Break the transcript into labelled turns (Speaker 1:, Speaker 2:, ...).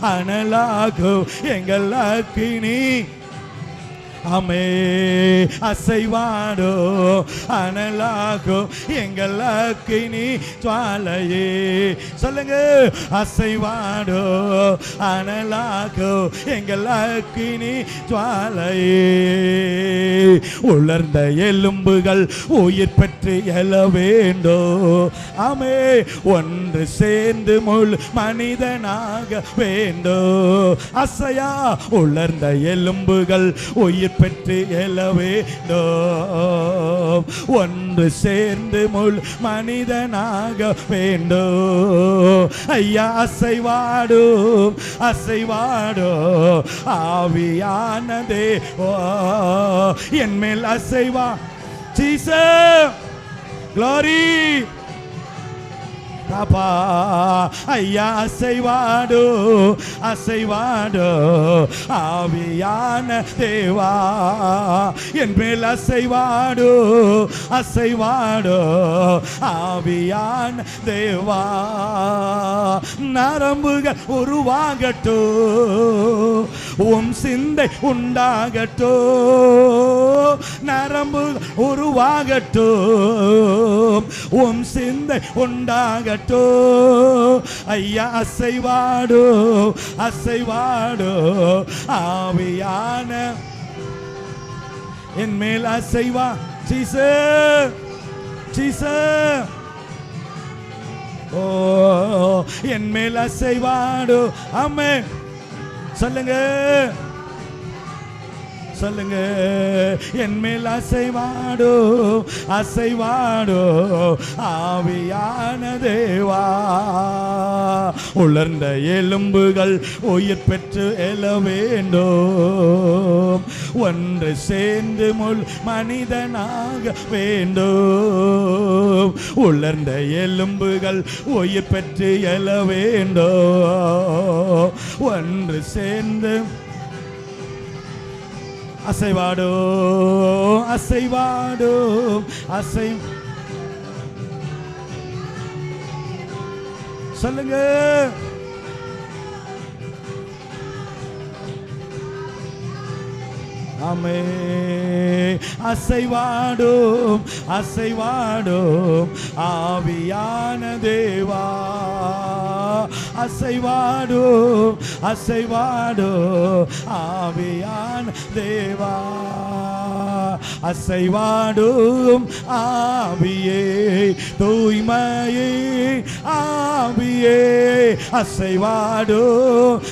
Speaker 1: அனலாகும் எங்கள் அக்கினி அமே அசைவாடோ அனலாகோ எங்கள் அக்கினி ஜுவாலையே சொல்லுங்க அசைவாடோ அனலாகோ எங்கள் அக்கினி ஜுவாலையே உலர்ந்த எலும்புகள் உயிர் பெற்று எழ வேண்டோ அமே ஒன்று சேர்ந்து முழு மனிதனாக வேண்டோ அசையா உலர்ந்த எலும்புகள் உயிர் பெற்று எழ வேண்டும் ஒன்று சேர்ந்து முழு மனிதனாக வேண்டும் ஐயா அசைவாடும் அசைவாடும் ஆவியான தேவா என் மேல் அசைவா ஜீசஸ் glory பாப்பா ஐயா அசைவாடோ அசைவாடோ ஆவியான தேவா என் மேல் அசைவாடோ அசைவாடோ ஆவியான தேவா நரம்புகள் உருவாகட்டோ உம் சிந்தை உண்டாகட்டோ நரம்பு உருவாகட்டோ உம் சிந்தை உண்டாகட்டோ ஐயா அசைவாடோ அசைவாடோ ஆவியான என் மேல் அசைவா ஜீசஸ் ஜீசஸ் ஓ என் மேல் அசைவாடோ ஆமென் சொல்லுங்க சொல்லுங்க என் மேல் அசைவாடோ அசைவாடோ ஆவியான தேவா உலர்ந்த எலும்புகள் உயிர் பெற்று எழ வேண்டும் ஒன்று சேர்ந்து முழு மனிதனாக வேண்டும் உலர்ந்த எலும்புகள் உயிர் பெற்று எழ வேண்டும் ஒன்று சேர்ந்து அசைவாடோ அசைவாடோ அசை சொல்லுங்க ஆமே அசைவாடும் அசைவாடும் ஆவியான தேவா அசைவாடும் அசைவாடும் ஆவியான தேவா அசைவாடும் ஆவியே தூய்மையே ஆவியே அசைவாடும்